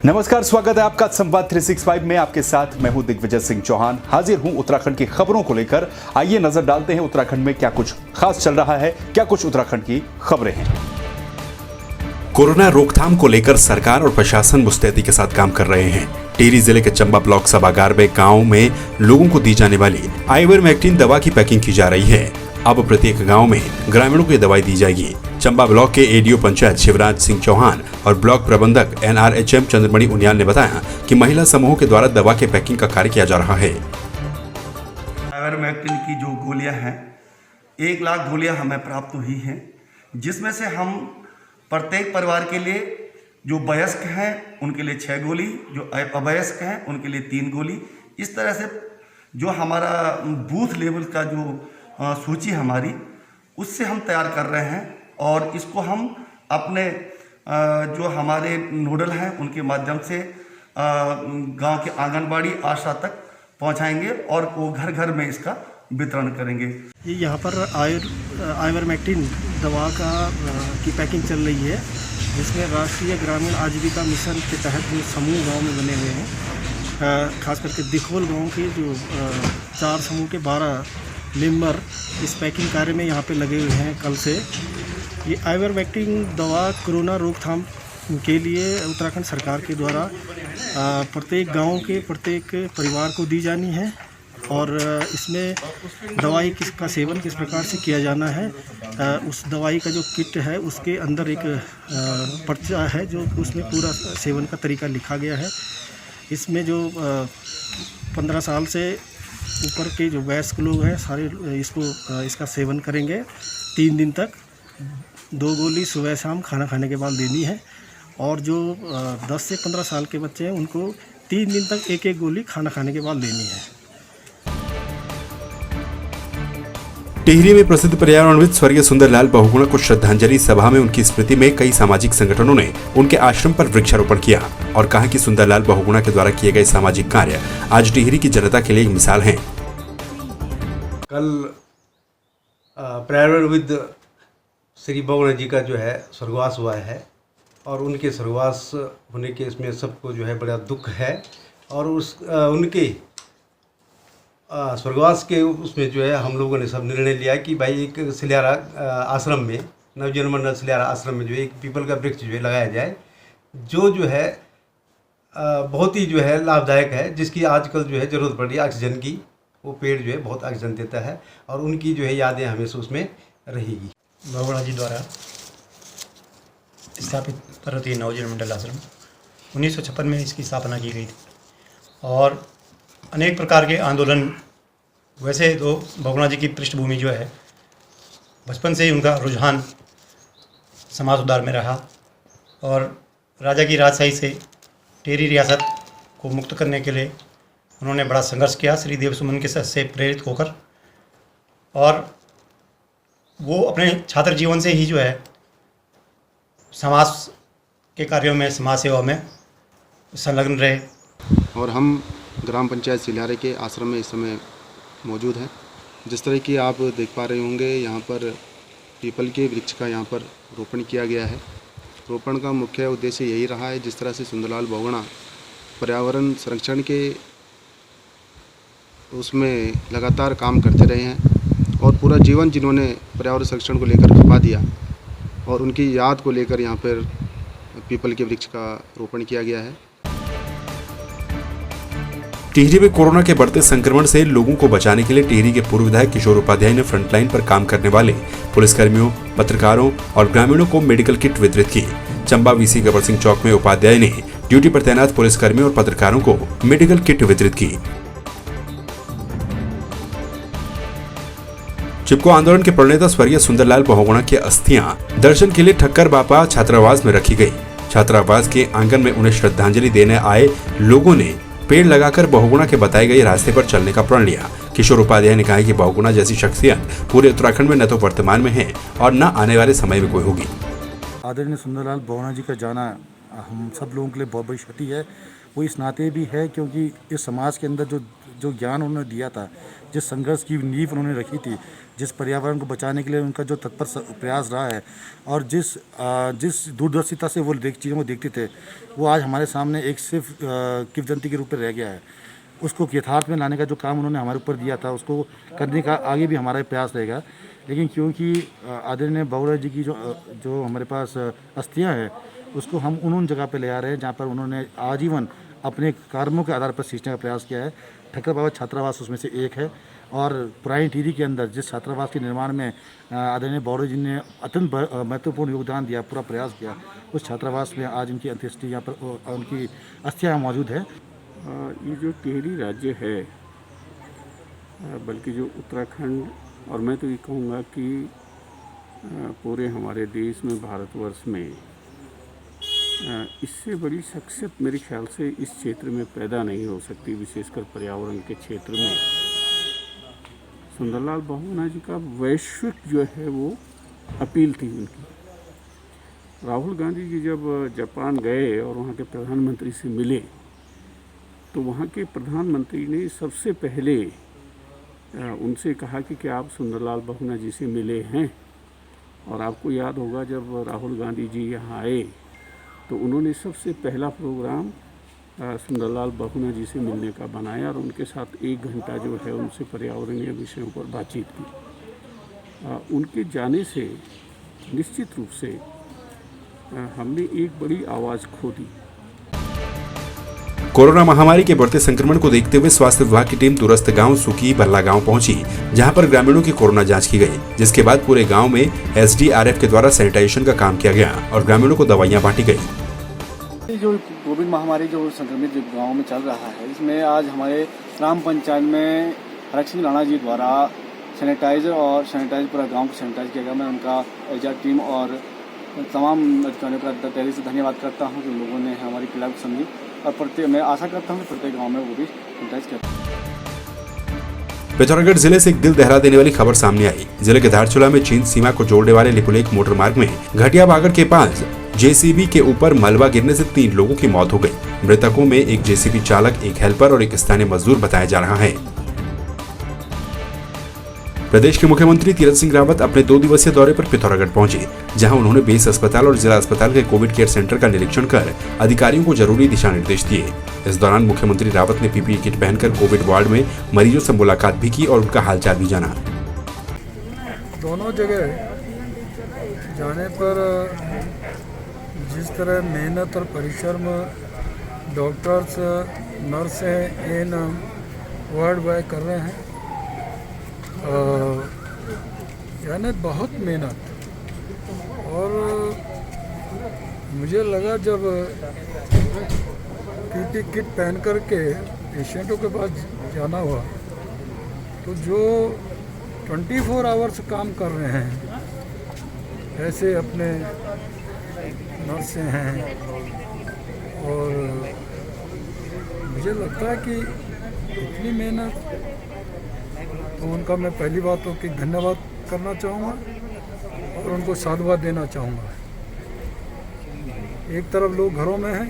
नमस्कार, स्वागत है आपका संवाद 365 में। आपके साथ मैं हूं दिग्विजय सिंह चौहान। हाजिर हूं उत्तराखंड की खबरों को लेकर। आइए नजर डालते हैं उत्तराखंड में क्या कुछ खास चल रहा है, क्या कुछ उत्तराखंड की खबरें हैं। कोरोना रोकथाम को लेकर सरकार और प्रशासन मुस्तैदी के साथ काम कर रहे हैं। टिहरी जिले के चंबा ब्लॉक सभागार में गाँव में लोगों को दी जाने वाली आइवरमेक्टिन दवा की पैकिंग की जा रही है। अब प्रत्येक गांव में ग्रामीणों को दवाई दी जाएगी। चंबा ब्लॉक के एडीओ पंचायत शिवराज सिंह चौहान और ब्लॉक प्रबंधक NRHM चंद्रमणि उनियाल ने बताया कि महिला समूह के द्वारा दवा के पैकिंग का कार्य किया जा रहा है। आइवरमेक्टिन की जो गोलियां हैं, 1 लाख गोलियां हमें प्राप्त हुई हैं, जिसमें से हम प्रत्येक परिवार के लिए जो वयस्क हैं उनके लिए 6 गोली, जो अवयस्क हैं उनके लिए 3 गोली। इस तरह से जो हमारा बूथ लेवल का जो सूची हमारी, उससे हम तैयार कर रहे हैं और इसको हम अपने जो हमारे नोडल हैं उनके माध्यम से गांव के आंगनबाड़ी आशा तक पहुंचाएंगे और वो घर घर में इसका वितरण करेंगे। ये यहाँ पर आइवरमेक्टिन दवा की पैकिंग चल रही है, जिसमें राष्ट्रीय ग्रामीण आजीविका मिशन के तहत जो समूह गांव में बने हुए हैं, खास करके दिखोल गांव के जो 4 समूह के 12 मेंबर इस पैकिंग कार्य में यहाँ पे लगे हुए हैं कल से। ये आइवरमेक्टिन दवा कोरोना रोकथाम के लिए उत्तराखंड सरकार के द्वारा प्रत्येक गांव के प्रत्येक परिवार को दी जानी है और इसमें दवाई किसका सेवन किस प्रकार से किया जाना है, उस दवाई का जो किट है उसके अंदर एक पर्चा है जो उसमें पूरा सेवन का तरीका लिखा गया है। इसमें जो 15 साल से ऊपर के जो वयस्क लोग हैं सारे इसका सेवन करेंगे। 3 दिन तक 2 गोली सुबह शाम खाना खाने के बाद देनी है और जो 10 से 15 साल के बच्चे हैं उनको 3 दिन तक 1-1 गोली खाना खाने के बाद देनी है। टिहरी में प्रसिद्ध पर्यावरणविद स्वर्गीय सुंदरलाल बहुगुणा को श्रद्धांजलि सभा में उनकी स्मृति में कई सामाजिक संगठनों ने उनके आश्रम पर वृक्षारोपण किया और कहा कि सुंदरलाल बहुगुणा के द्वारा किए गए सामाजिक कार्य आज टिहरी की जनता के लिए एक मिसाल हैं। कल पर्यावरणविद श्री बहुगुणा जी का जो है स्वर्गवास हुआ है और उनके स्वर्गवास होने के इसमें सबको जो है बड़ा दुख है और उनके स्वर्गवास के उसमें जो है हम लोगों ने सब निर्णय लिया कि भाई एक सलियारा आश्रम में, नवजीवन मंडल सलियारा आश्रम में जो एक पीपल का वृक्ष जो है लगाया जाए, जो है बहुत ही जो है लाभदायक है, जिसकी आजकल जो है ज़रूरत पड़ रही है ऑक्सीजन की। वो पेड़ जो है बहुत ऑक्सीजन देता है और उनकी जो है यादें हमेशा उसमें रहेगी। बहुगुणा जी द्वारा स्थापित पर्वतीय नवजीवन मंडल आश्रम 1956 में इसकी स्थापना की गई थी और अनेक प्रकार के आंदोलन, वैसे तो बहुगुणा जी की पृष्ठभूमि जो है बचपन से ही उनका रुझान समाज सुधार में रहा और राजा की राजशाही से टिहरी रियासत को मुक्त करने के लिए उन्होंने बड़ा संघर्ष किया श्री देव सुमन के से प्रेरित होकर, और वो अपने छात्र जीवन से ही जो है समाज के कार्यों में, समाज सेवा में संलग्न रहे। और हम ग्राम पंचायत सिलियारे के आश्रम में इस समय मौजूद हैं। जिस तरह की आप देख पा रहे होंगे, यहाँ पर पीपल के वृक्ष का यहाँ पर रोपण किया गया है। रोपण का मुख्य उद्देश्य यही रहा है, जिस तरह से सुंदरलाल बहुगुणा पर्यावरण संरक्षण के उसमें लगातार काम करते रहे हैं और पूरा जीवन जिन्होंने पर्यावरण संरक्षण को लेकर खपा दिया और उनकी याद को लेकर यहाँ पर पीपल के वृक्ष का रोपण किया गया है। टिहरी में कोरोना के बढ़ते संक्रमण से लोगों को बचाने के लिए टिहरी के पूर्व विधायक किशोर उपाध्याय ने फ्रंटलाइन पर काम करने वाले पुलिसकर्मियों, पत्रकारों और ग्रामीणों को मेडिकल किट वितरित की। चंबा VC गबर सिंह चौक में उपाध्याय ने ड्यूटी पर तैनात पुलिसकर्मियों और पत्रकारों को मेडिकल किट वितरित की। चिपको आंदोलन के प्रणेता स्वर्गीय सुंदरलाल बहुगुणा की अस्थियां दर्शन के लिए ठक्कर बापा छात्रावास में रखी गई। छात्रावास के आंगन में उन्हें श्रद्धांजलि देने आए लोगों ने पेड़ लगाकर बहुगुणा के बताए गए रास्ते पर चलने का प्रण लिया। किशोर उपाध्याय ने कहा कि बहुगुणा जैसी शख्सियत पूरे उत्तराखंड में न तो वर्तमान में है और न आने वाले समय में कोई होगी। आदरणीय सुंदरलाल बहुगुणा जी का जाना हम सब लोगों के लिए बहुत बड़ी क्षति है। वो इस नाते भी है क्योंकि इस समाज के अंदर जो ज्ञान उन्होंने दिया था, जिस संघर्ष की नींव उन्होंने रखी थी, जिस पर्यावरण को बचाने के लिए उनका जो तत्पर प्रयास रहा है और जिस दूरदर्शिता से वो चीज़ों को देखते थे, वो आज हमारे सामने एक सिर्फ किंवदंती के रूप में रह गया है। उसको यथार्थ में लाने का जो काम उन्होंने हमारे ऊपर दिया था, उसको करने का आगे भी हमारा प्रयास रहेगा। लेकिन क्योंकि आदरणीय बहुराज जी की जो हमारे पास अस्थियाँ हैं, उसको हम उन जगह पे ले आ रहे हैं जहाँ पर उन्होंने आजीवन अपने कर्मों के आधार पर सींचने का प्रयास किया है। ठक्कर बाबा छात्रावास उसमें से एक है और पुरानी टिहरी के अंदर जिस छात्रावास के निर्माण में आदरणीय बहुराज जी ने अत्यंत महत्वपूर्ण योगदान दिया, पूरा प्रयास किया, उस छात्रावास में आज उनकी अंत्येष्टि यहाँ पर उनकी अस्थियाँ मौजूद है। ये जो टिहरी राज्य है, बल्कि जो उत्तराखंड, और मैं तो ये कहूँगा कि पूरे हमारे देश में, भारतवर्ष में इससे बड़ी शख्सियत मेरे ख्याल से इस क्षेत्र में पैदा नहीं हो सकती, विशेषकर पर्यावरण के क्षेत्र में। सुंदरलाल बहुगुणा जी का वैश्विक जो है वो अपील थी उनकी। राहुल गांधी जी जब जापान गए और वहाँ के प्रधानमंत्री से मिले, तो वहाँ के प्रधानमंत्री ने सबसे पहले उनसे कहा कि क्या आप सुंदरलाल बहुगुणा जी से मिले हैं। और आपको याद होगा जब राहुल गांधी जी यहाँ आए तो उन्होंने सबसे पहला प्रोग्राम सुंदरलाल बहुगुणा जी से मिलने का बनाया और उनके साथ 1 घंटा जो है उनसे पर्यावरणीय विषयों पर बातचीत की। उनके जाने से निश्चित रूप से हमने एक बड़ी आवाज़ खो दी। कोरोना महामारी के बढ़ते संक्रमण को देखते हुए स्वास्थ्य विभाग की टीम दूरस्थ गांव सुकी बल्ला गांव पहुंची, जहां पर ग्रामीणों की कोरोना जांच की गई, जिसके बाद पूरे गांव में SDRF के द्वारा सैनिटाइजेशन का काम किया गया और ग्रामीणों को दवाइयां बांटी गई। जो कोविड महामारी जो संक्रमित जो गाँव में चल रहा है, इसमें आज हमारे ग्राम पंचायत में हरक सिंह राणा जी द्वारा सैनिटाइज पूरा गाँव को सैनिटाइज किया गया। मैं उनका एजाज टीम और तमाम अधिकारियों का पहले से धन्यवाद करता हूँ कि लोगों ने हमारी पीड़ा को समझी और मैं आशा करता हूँ कि प्रत्येक गांव में वो भी सैनिटाइज किया। पिथौरागढ़ जिले से एक दिल दहला देने वाली खबर सामने आई। जिले के धारचूला में चीन सीमा को जोड़ने वाले लिपुलेख मोटर मार्ग में घटिया बागड़ के पास JCB के ऊपर मलबा गिरने से 3 लोगों की मौत हो गई। मृतकों में एक JCB चालक, एक हेल्पर और एक स्थानीय मजदूर बताया जा रहा है। प्रदेश के मुख्यमंत्री तीरथ सिंह रावत अपने 2 दिवसीय दौरे पर पिथौरागढ़ पहुंचे, जहां उन्होंने बेस अस्पताल और जिला अस्पताल के कोविड केयर सेंटर का निरीक्षण कर अधिकारियों को जरूरी दिशा निर्देश दिए। इस दौरान मुख्यमंत्री रावत ने PPE किट पहनकर कोविड वार्ड में मरीजों से मुलाकात भी की और उनका हालचाल भी जाना। दोनों जगह जाने पर जिस तरह मेहनत और परिश्रम डॉक्टर्स, नर्स इन वार्ड बॉय कर रहे हैं, यानी बहुत मेहनत। और मुझे लगा जब PPE किट पहन कर के पेशेंटों के पास जाना हुआ, तो जो 24 आवर्स काम कर रहे हैं, ऐसे अपने नर्सें हैं, और मुझे लगता है कि इतनी मेहनत, तो उनका मैं पहली बात तो कि धन्यवाद करना चाहूँगा और उनको साधुवाद देना चाहूँगा। एक तरफ लोग घरों में हैं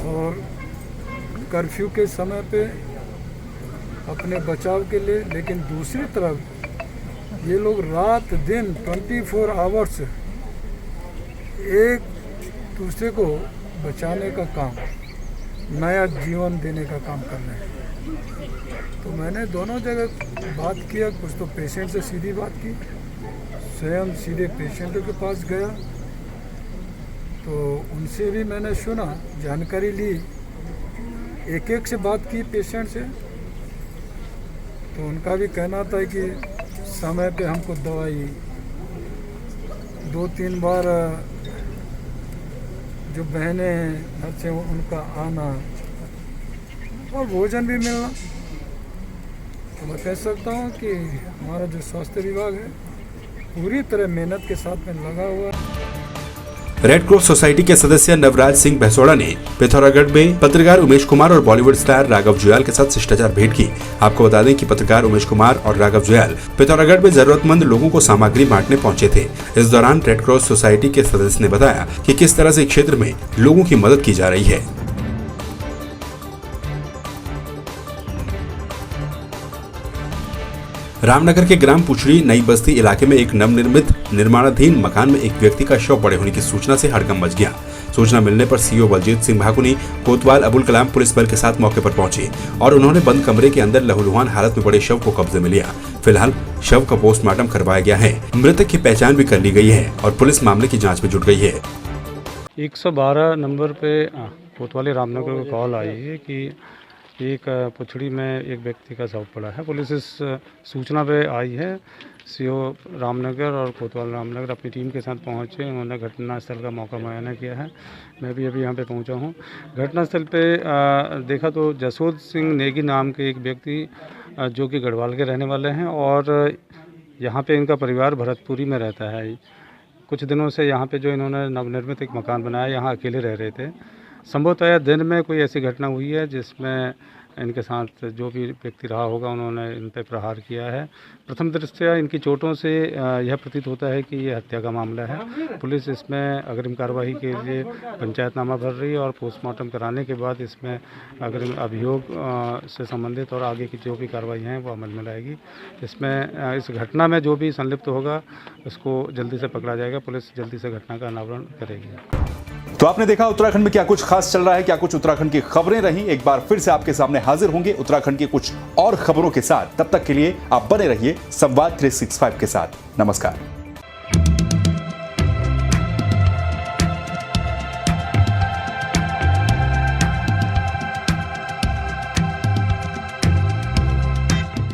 और कर्फ्यू के समय पे अपने बचाव के लिए, लेकिन दूसरी तरफ ये लोग रात दिन 24 आवर्स एक दूसरे को बचाने का काम, नया जीवन देने का काम कर रहे हैं। तो मैंने दोनों जगह बात किया, कुछ तो पेशेंट से सीधी बात की, स्वयं सीधे पेशेंटों के पास गया, तो उनसे भी मैंने सुना, जानकारी ली, एक से बात की पेशेंट से। तो उनका भी कहना था कि समय पे हमको दवाई 2-3 बार, जो बहनें हैं घर से उनका आना और भोजन भी मिलना। तो मैं कह सकता हूँ कि हमारा जो स्वास्थ्य विभाग है पूरी तरह मेहनत के साथ में लगा हुआ है। रेड क्रॉस सोसाइटी के सदस्य नवराज सिंह भैसोड़ा ने पिथौरागढ़ में पत्रकार उमेश कुमार और बॉलीवुड स्टार राघव जुयाल के साथ शिष्टाचार भेंट की। आपको बता दें कि पत्रकार उमेश कुमार और राघव जुयाल पिथौरागढ़ में जरूरतमंद लोगों को सामग्री बांटने पहुंचे थे। इस दौरान रेड क्रॉस सोसाइटी के सदस्य ने बताया कि किस तरह से क्षेत्र में लोगों की मदद की जा रही है। रामनगर के ग्राम पुछड़ी नई बस्ती इलाके में एक नवनिर्मित निर्माणाधीन मकान में एक व्यक्ति का शव पड़े होने की सूचना से हड़कंप मच गया। सूचना मिलने पर सीओ बलजीत सिंह भाकुनी कोतवाल अबुल कलाम पुलिस बल के साथ मौके पर पहुंचे और उन्होंने बंद कमरे के अंदर लहूलुहान हालत में पड़े शव को कब्जे में लिया। फिलहाल शव का पोस्टमार्टम करवाया गया है। मृतक की पहचान भी कर ली गई है और पुलिस मामले की जाँच में जुट गई है। 112 नंबर पे कोतवाली रामनगर को कॉल आई है कि एक पुछड़ी में एक व्यक्ति का शव पड़ा है। पुलिस इस सूचना पे आई है। सीओ रामनगर और कोतवाल रामनगर अपनी टीम के साथ पहुंचे। उन्होंने घटनास्थल का मौका मुआयना किया है। मैं भी अभी यहाँ पे पहुंचा हूँ। घटनास्थल पे देखा तो जसोद सिंह नेगी नाम के एक व्यक्ति जो कि गढ़वाल के रहने वाले हैं और यहाँ पे इनका परिवार भरतपुरी में रहता है। कुछ दिनों से यहाँ पे जो इन्होंने नवनिर्मित एक मकान बनाया, यहाँ अकेले रह रहे थे। संभवतः दिन में कोई ऐसी घटना हुई है जिसमें इनके साथ जो भी व्यक्ति रहा होगा उन्होंने इन पर प्रहार किया है। प्रथम दृष्टया इनकी चोटों से यह प्रतीत होता है कि यह हत्या का मामला है। पुलिस इसमें अग्रिम कार्रवाई के लिए पंचायतनामा भर रही है और पोस्टमार्टम कराने के बाद इसमें अग्रिम अभियोग से संबंधित और आगे की जो भी कार्रवाई हैं वो अमल में लाएगी। इसमें इस घटना में जो भी संलिप्त होगा उसको जल्दी से पकड़ा जाएगा। पुलिस जल्दी से घटना का अनावरण करेगी। तो आपने देखा उत्तराखंड में क्या कुछ खास चल रहा है, क्या कुछ उत्तराखंड की खबरें रही। एक बार फिर से आपके सामने हाजिर होंगे उत्तराखंड की कुछ और खबरों के साथ। तब तक के लिए आप बने रहिए संवाद 365 के साथ। नमस्कार।